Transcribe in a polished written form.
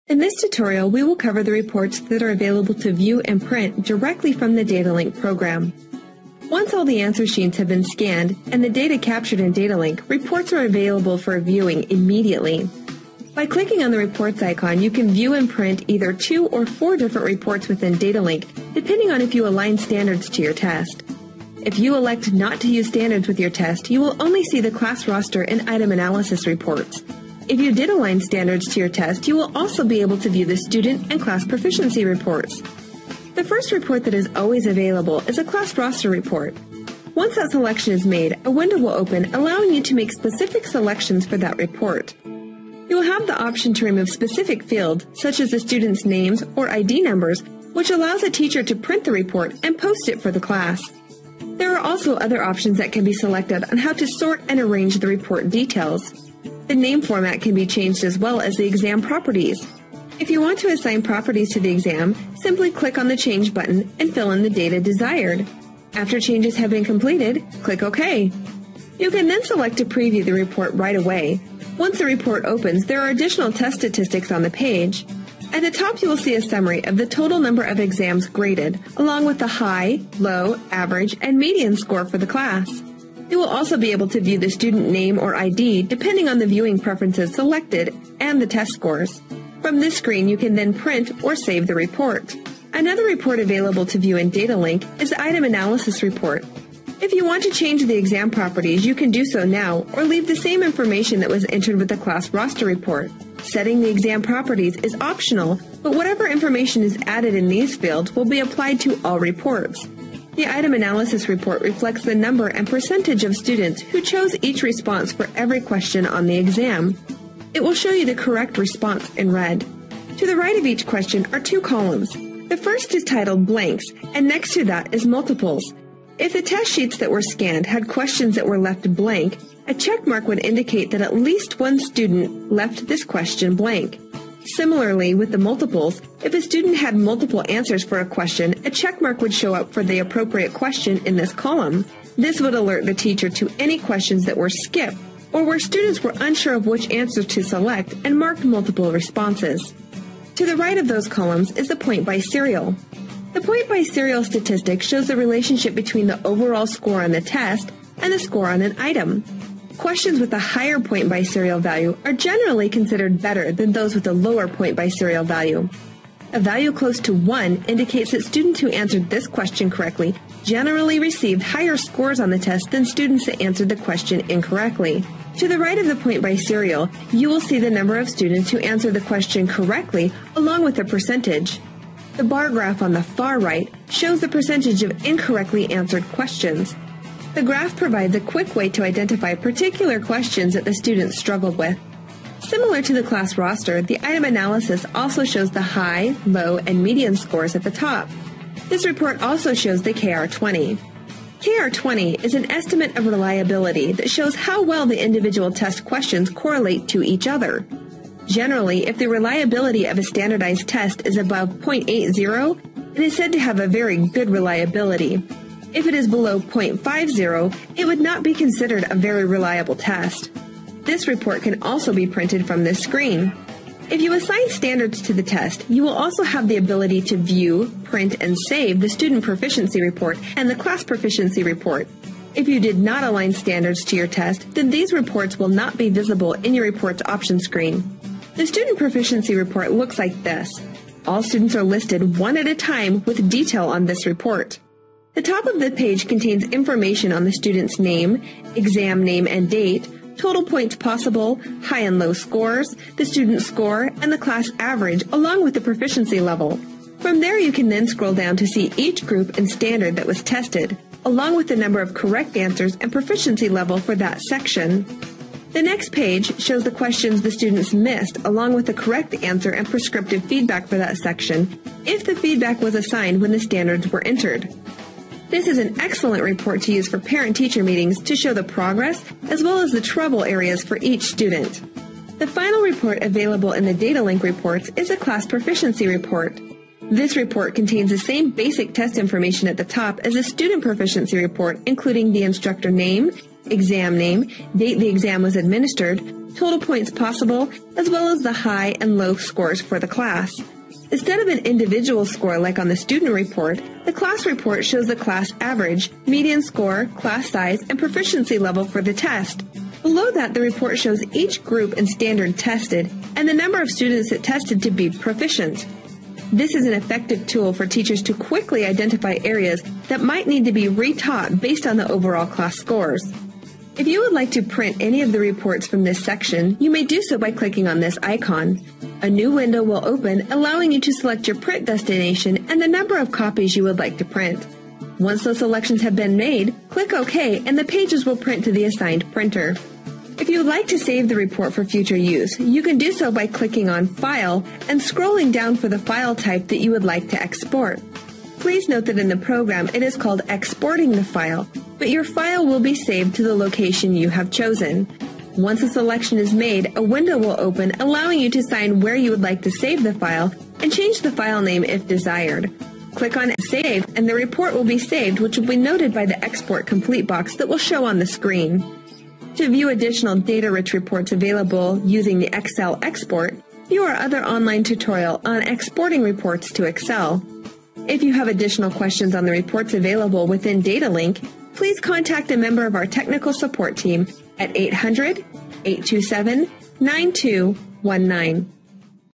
In this tutorial, we will cover the reports that are available to view and print directly from the DataLink program. Once all the answer sheets have been scanned and the data captured in DataLink, reports are available for viewing immediately. By clicking on the reports icon, you can view and print either 2 or 4 different reports within DataLink, depending on if you align standards to your test. If you elect not to use standards with your test, you will only see the class roster and item analysis reports. If you did align standards to your test, you will also be able to view the student and class proficiency reports. The first report that is always available is a class roster report. Once that selection is made, a window will open allowing you to make specific selections for that report. You will have the option to remove specific fields, such as the students' names or ID numbers, which allows a teacher to print the report and post it for the class. There are also other options that can be selected on how to sort and arrange the report details. The name format can be changed as well as the exam properties. If you want to assign properties to the exam, simply click on the Change button and fill in the data desired. After changes have been completed, click OK. You can then select to preview the report right away. Once the report opens, there are additional test statistics on the page. At the top, you will see a summary of the total number of exams graded, along with the high, low, average, and median score for the class. You will also be able to view the student name or ID depending on the viewing preferences selected and the test scores. From this screen, you can then print or save the report. Another report available to view in DataLink is the Item Analysis Report. If you want to change the exam properties, you can do so now or leave the same information that was entered with the class roster report. Setting the exam properties is optional, but whatever information is added in these fields will be applied to all reports. The Item Analysis Report reflects the number and percentage of students who chose each response for every question on the exam. It will show you the correct response in red. To the right of each question are 2 columns. The first is titled Blanks, and next to that is Multiples. If the test sheets that were scanned had questions that were left blank, a check mark would indicate that at least one student left this question blank. Similarly, with the multiples, if a student had multiple answers for a question, a check mark would show up for the appropriate question in this column. This would alert the teacher to any questions that were skipped or where students were unsure of which answer to select and marked multiple responses. To the right of those columns is the point by serial. The point by serial statistic shows the relationship between the overall score on the test and the score on an item. Questions with a higher point by serial value are generally considered better than those with a lower point by serial value. A value close to 1 indicates that students who answered this question correctly generally received higher scores on the test than students that answered the question incorrectly. To the right of the point by serial, you will see the number of students who answered the question correctly along with the percentage. The bar graph on the far right shows the percentage of incorrectly answered questions. The graph provides a quick way to identify particular questions that the students struggled with. Similar to the class roster, the item analysis also shows the high, low, and median scores at the top. This report also shows the KR20. KR20 is an estimate of reliability that shows how well the individual test questions correlate to each other. Generally, if the reliability of a standardized test is above 0.80, it is said to have a very good reliability. If it is below 0.50, it would not be considered a very reliable test. This report can also be printed from this screen. If you assign standards to the test, you will also have the ability to view, print, and save the student proficiency report and the class proficiency report. If you did not align standards to your test, then these reports will not be visible in your report's option screen. The student proficiency report looks like this. All students are listed one at a time with detail on this report. The top of the page contains information on the student's name, exam name and date, total points possible, high and low scores, the student score, and the class average, along with the proficiency level. From there, you can then scroll down to see each group and standard that was tested, along with the number of correct answers and proficiency level for that section. The next page shows the questions the students missed, along with the correct answer and prescriptive feedback for that section, if the feedback was assigned when the standards were entered. This is an excellent report to use for parent-teacher meetings to show the progress as well as the trouble areas for each student. The final report available in the DataLink reports is a class proficiency report. This report contains the same basic test information at the top as a student proficiency report, including the instructor name, exam name, date the exam was administered, total points possible, as well as the high and low scores for the class. Instead of an individual score like on the student report, the class report shows the class average, median score, class size, and proficiency level for the test. Below that, the report shows each group and standard tested and the number of students it tested to be proficient. This is an effective tool for teachers to quickly identify areas that might need to be retaught based on the overall class scores. If you would like to print any of the reports from this section, you may do so by clicking on this icon. A new window will open, allowing you to select your print destination and the number of copies you would like to print. Once those selections have been made, click OK and the pages will print to the assigned printer. If you would like to save the report for future use, you can do so by clicking on File and scrolling down for the file type that you would like to export. Please note that in the program it is called exporting the file, but your file will be saved to the location you have chosen. Once a selection is made, a window will open allowing you to assign where you would like to save the file and change the file name if desired. Click on Save and the report will be saved, which will be noted by the Export Complete box that will show on the screen. To view additional data-rich reports available using the Excel export, view our other online tutorial on exporting reports to Excel. If you have additional questions on the reports available within DataLink, please contact a member of our technical support team at 800-827-9219.